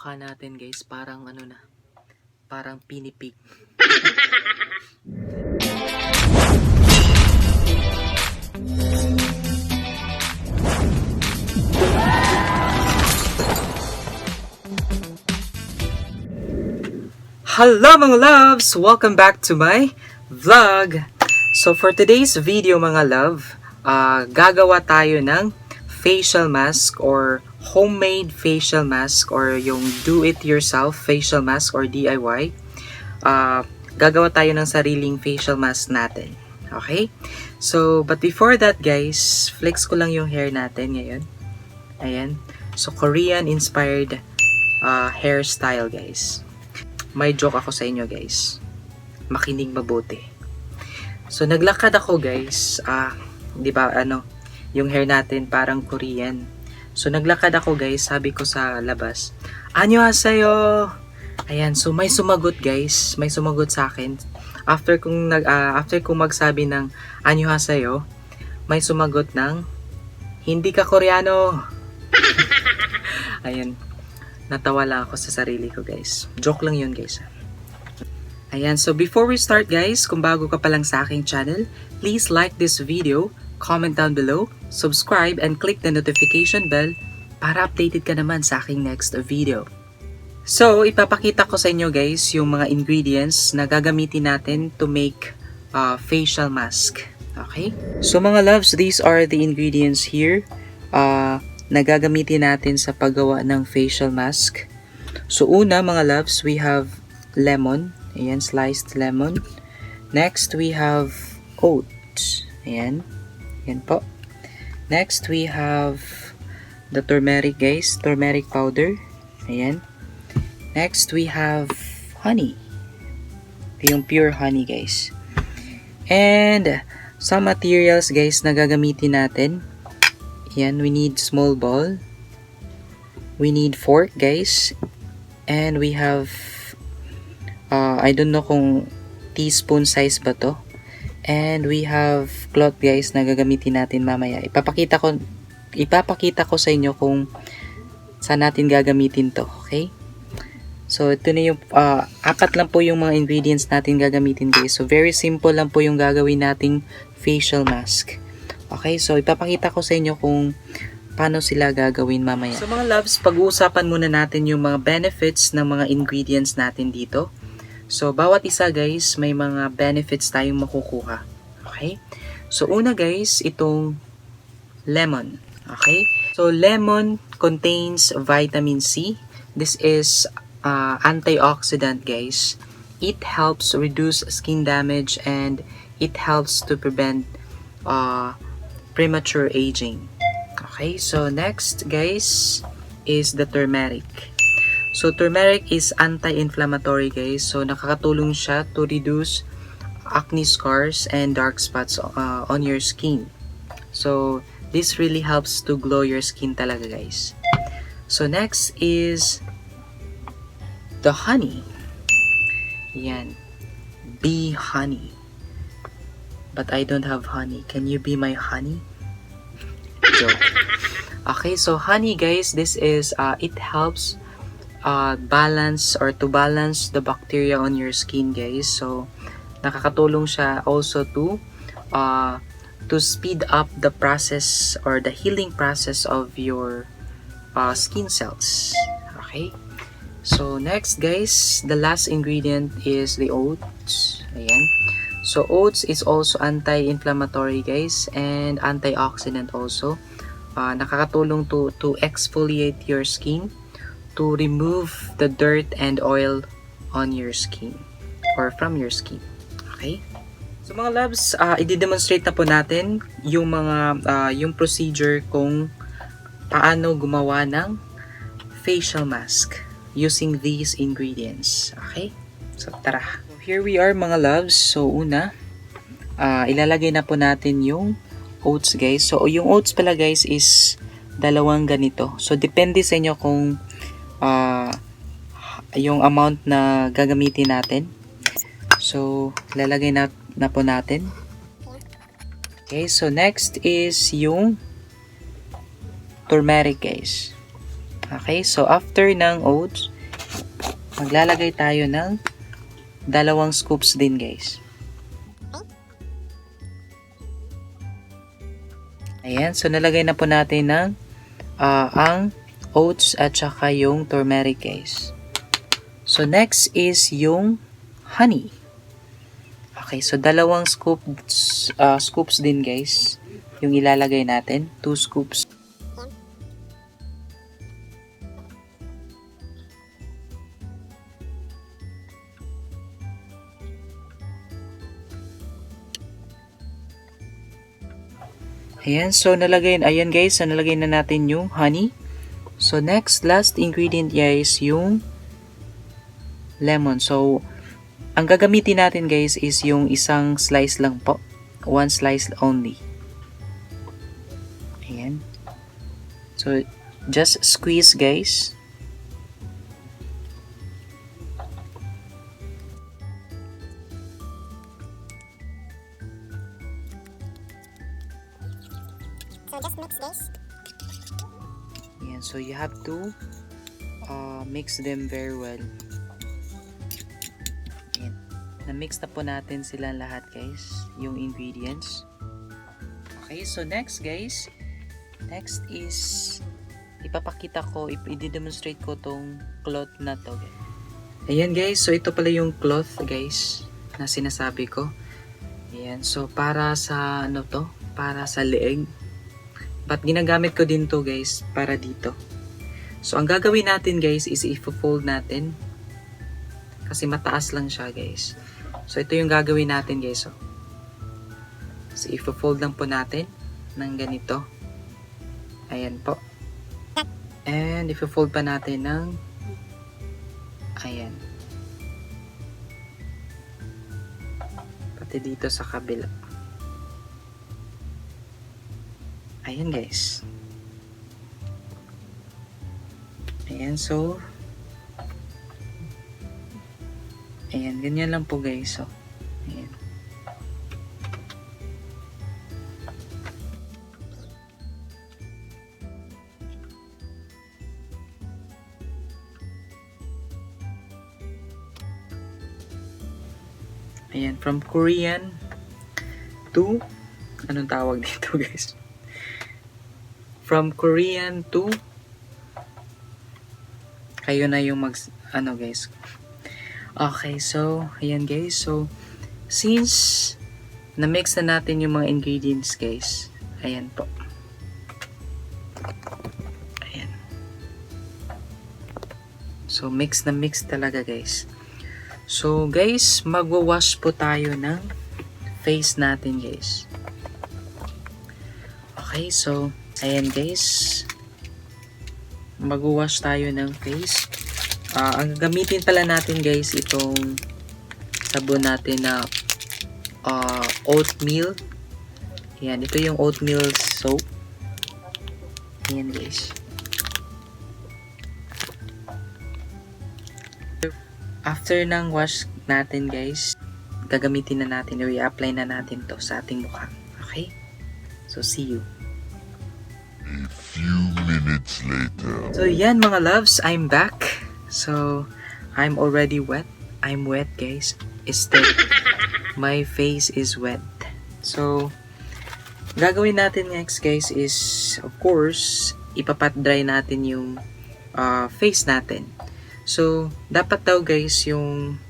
mukha natin guys, parang ano na, parang pinipig. Hello mga loves! Welcome back to my vlog! So for today's video mga love, gagawa tayo ng facial mask or homemade facial mask or yung do-it-yourself facial mask or DIY. Gagawa tayo ng sariling facial mask natin. Okay? So, but before that guys, flex ko lang yung hair natin ngayon. Ayan. So, Korean-inspired hairstyle guys. May joke ako sa inyo guys. Makinig mabuti. So naglakad ako guys. 'Di ba yung hair natin parang Korean. So naglakad ako guys, sabi ko sa labas, "Annyeonghaseyo." Ayan, so may sumagot guys, may sumagot sa akin. After kong magsabi ng "Annyeonghaseyo", may sumagot ng "Hindi ka Koreano." Ayan. Natawa lang ako sa sarili ko guys. Joke lang yun guys. Ayan, so before we start guys, kung bago ka pa lang sa aking channel, please like this video, comment down below, subscribe, and click the notification bell para updated ka naman sa aking next video. So, ipapakita ko sa inyo guys yung mga ingredients na gagamitin natin to make facial mask. Okay? So mga loves, these are the ingredients here. Na gagamitin natin sa paggawa ng facial mask. So una mga loves, we have lemon. Ayan, sliced lemon. Next, we have oats. Ayan. Ayan po. Next, we have the turmeric guys. Turmeric powder. Ayan. Next, we have honey. Yung pure honey guys. And some materials guys na gagamitin natin. Yan, we need small bowl. We need fork, guys. And we have, I don't know kung teaspoon size ba to. And we have cloth, guys, na gagamitin natin mamaya. Ipapakita ko sa inyo kung saan natin gagamitin to, okay? So, ito na yung, apat lang po yung mga ingredients natin gagamitin, guys. So, very simple lang po yung gagawin nating facial mask. Okay, so ipapakita ko sa inyo kung paano sila gagawin mamaya. So mga loves, pag-uusapan muna natin yung mga benefits ng mga ingredients natin dito. So bawat isa guys, may mga benefits tayong makukuha. Okay? So una guys, itong lemon. Okay? So lemon contains vitamin C. This is antioxidant guys. It helps reduce skin damage and it helps to prevent premature aging. Okay, so next guys is the turmeric. So turmeric is anti-inflammatory guys. So nakakatulong siya to reduce acne scars and dark spots on your skin. So this really helps to glow your skin talaga guys. So next is the honey. Yan. Bee honey. But I don't have honey. Can you be my honey? Joke. Okay, so honey guys, this is, it helps balance or to balance the bacteria on your skin guys. So, nakakatulong siya also to speed up the process or the healing process of your skin cells. Okay? So, next guys, the last ingredient is the oats. Ayan. So oats is also anti-inflammatory guys and antioxidant also. Nakakatulong to exfoliate your skin, to remove the dirt and oil on your skin or from your skin. Okay? So mga loves, i-demonstrate na po natin yung mga yung procedure kung paano gumawa ng facial mask using these ingredients. Okay? So tara. Here we are mga loves. So una, ilalagay na po natin yung oats guys. So yung oats pala guys is dalawang ganito. So depende sa inyo kung yung amount na gagamitin natin. So ilalagay na po natin. Okay, so next is yung turmeric guys. Okay, so after ng oats, maglalagay tayo ng 2 scoops din guys. Ayan, so nalagay na po natin ng ang oats at saka yung turmeric guys. So next is yung honey. Okay, so 2 scoops din guys yung ilalagay natin. 2 scoops. Ayan, so ayan guys, so nalagay na natin yung honey. So next, last ingredient guys, yung lemon. So, ang gagamitin natin guys is yung isang slice lang po. 1 slice only. Ayan. So, just squeeze guys. So just mix guys. Ayan, so you have to mix them very well. Ayan. Na-mix na po natin silang lahat guys, yung ingredients. Okay, so next guys, next is ipapakita ko, i-demonstrate ko tong cloth na to. Ayan guys, so ito pala yung cloth guys na sinasabi ko. Ayan, so para sa ano to, para sa leeg. But ginagamit ko din to guys para dito. So ang gagawin natin guys is i-fold natin. Kasi mataas lang siya guys. So ito yung gagawin natin guys. So i-fold lang po natin ng ganito. Ayan po. And i-fold pa natin ng ayan. Pati dito sa kabila. Ayan guys. Ayan, so ayan, ganyan lang po guys. So, ayan. Ayan, from Korean to anong tawag dito guys? From Korean to kayo na yung ano guys. Okay, so ayan guys. So since na-mix na natin yung mga ingredients guys. Ayan po. Ayan. So mix na mix talaga guys. So guys, magwa-wash po tayo ng face natin guys. Okay, so ayan guys, mag-wash tayo ng face. Ang gamitin pala natin guys, itong sabon natin na oatmeal. Ayan, ito yung oatmeal soap. Ayan guys. After ng wash natin guys, gagamitin na natin, i-apply na natin to sa ating mukha. Okay? So, see you. A few minutes later. So yan mga loves, I'm back. So I'm already wet. I'm wet guys. My face is wet. So gagawin natin next guys is of course ipapat dry natin yung face natin. So dapat daw guys yung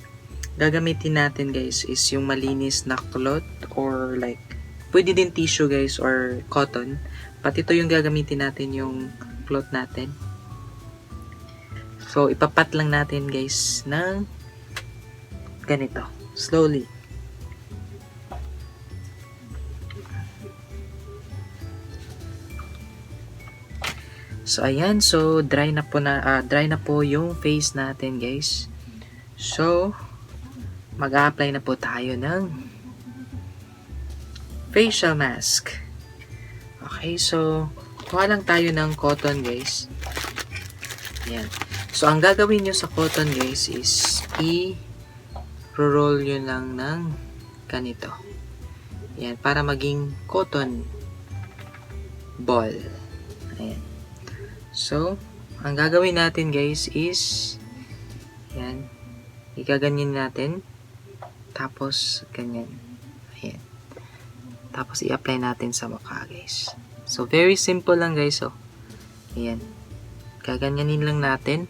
gagamitin natin guys is yung malinis na cloth or like pwede din tissue guys or cotton. Pati ito yung gagamitin natin yung cloth natin. So, ipapat lang natin guys ng ganito. Slowly. So, ayan. So, dry na po yung face natin guys. So, mag-a-apply na po tayo ng facial mask. Okay, so kuha lang tayo ng cotton guys. Ayan. So ang gagawin nyo sa cotton guys is i-roll nyo lang ng ganito. Ayan, para maging cotton ball. Ayan. So, ang gagawin natin guys is Yan. Igaganyan natin. Tapos, ganyan. Ayan. Tapos, i-apply natin sa mukha, guys. So, very simple lang, guys, oh. Ayan. Gaganyanin lang natin.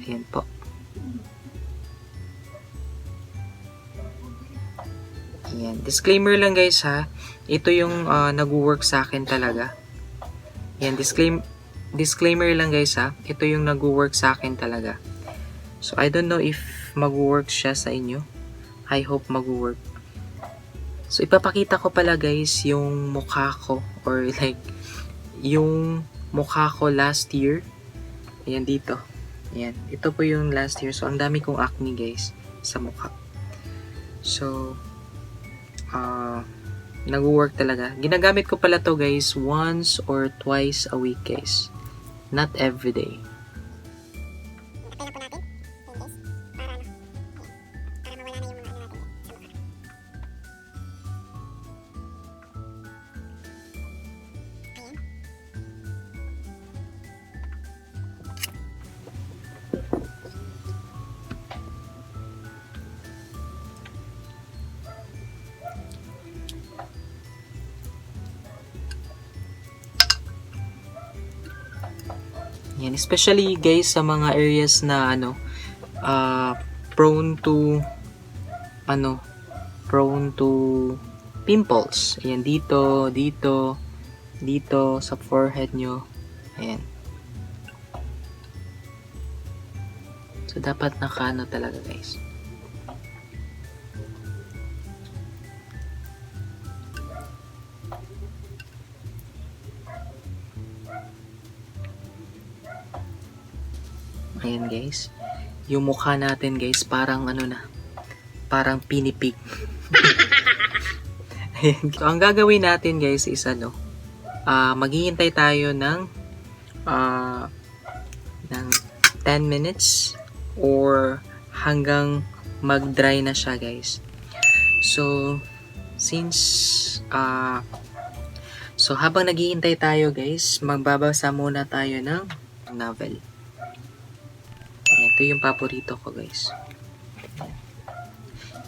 Ayan po. Ayan. Disclaimer lang, guys, ha. Ito yung nag-work sa akin talaga. Ayan, disclaimer lang, guys, ha. Ito yung nag-work sa akin talaga. So, I don't know if mag-work siya sa inyo. I hope mag-work. So, ipapakita ko pala, guys, yung mukha ko. Or like, yung mukha ko last year. Ayan, dito. Ayan. Ito po yung last year. So, ang dami kong acne, guys, sa mukha. So, nag-work talaga. Ginagamit ko pala to, guys, once or twice a week, guys. Not every day. Apply na po natin. Ayan guys. Para mawala na yung mga natin sa mukha. Ayan. Yan, especially guys sa mga areas na prone to pimples. Ayan, dito sa forehead nyo. Ayan. So dapat nakano talaga, guys. Ayan, guys. Yung mukha natin, guys, parang parang pinipig. Ayan. So, ang gagawin natin, guys, is maghihintay tayo ng 10 minutes or hanggang mag-dry na siya, guys. So, habang naghihintay tayo, guys, magbabasa muna tayo ng novel. Ito yung paborito ko, guys.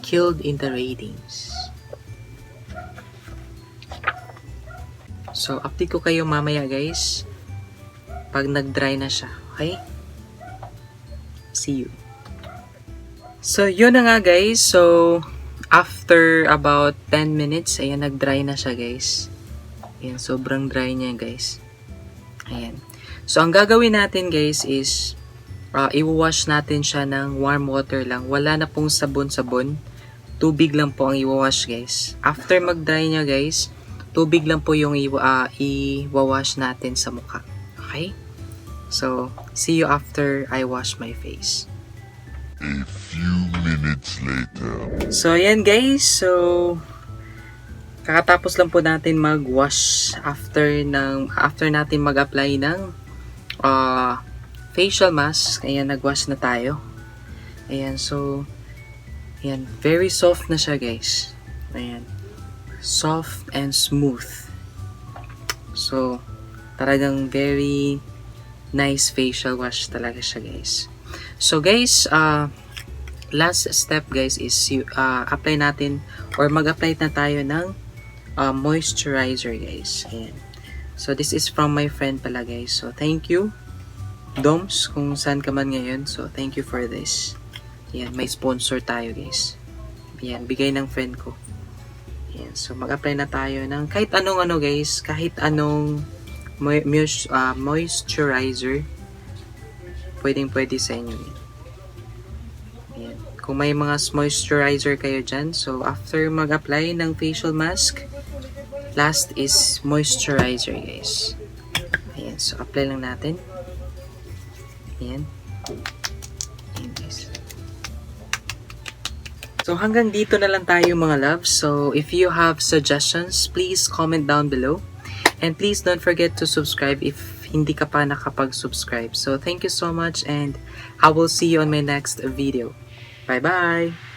Killed in the Ratings. So, update ko kayo mamaya, guys, pag nag-dry na siya. Okay? See you. So, yun na nga, guys. So, after about 10 minutes, ayan, nag-dry na siya, guys. Ayan, sobrang dry niya, guys. Ayan. So, ang gagawin natin, guys, is i-wash natin siya ng warm water lang. Wala na pong sabon-sabon. Tubig lang po ang i-wash, guys. After mag-dry niya, guys, tubig lang po yung i-wash natin sa mukha. Okay? So, see you after I wash my face. A few minutes later. So, ayan, guys. So, kakatapos lang po natin mag-wash after natin mag-apply ng facial mask. Ayan, nag-wash na tayo. Ayan, so, ayan, very soft na siya, guys. Ayan, soft and smooth. So, talagang very nice facial wash talaga siya, guys. So, guys, last step, guys, is apply natin or mag-apply na tayo ng moisturizer, guys. Ayan. So, this is from my friend pala, guys. So, thank you, Doms, kung saan ka man ngayon. So, thank you for this. Ayan, may sponsor tayo, guys. Ayan, bigay ng friend ko. Ayan, so mag-apply na tayo ng kahit anong guys, kahit anong moisturizer. Pwedeng-pwede sa inyo. Ayan. Kung may mga moisturizer kayo dyan, so after mag-apply ng facial mask, last is moisturizer, guys. Ayan, so apply lang natin. Ayan. Ayan, guys. So, hanggang dito na lang tayo, mga loves. So, if you have suggestions, please comment down below. And please don't forget to subscribe if hindi ka pa nakapag-subscribe. So, thank you so much and I will see you on my next video. Bye-bye!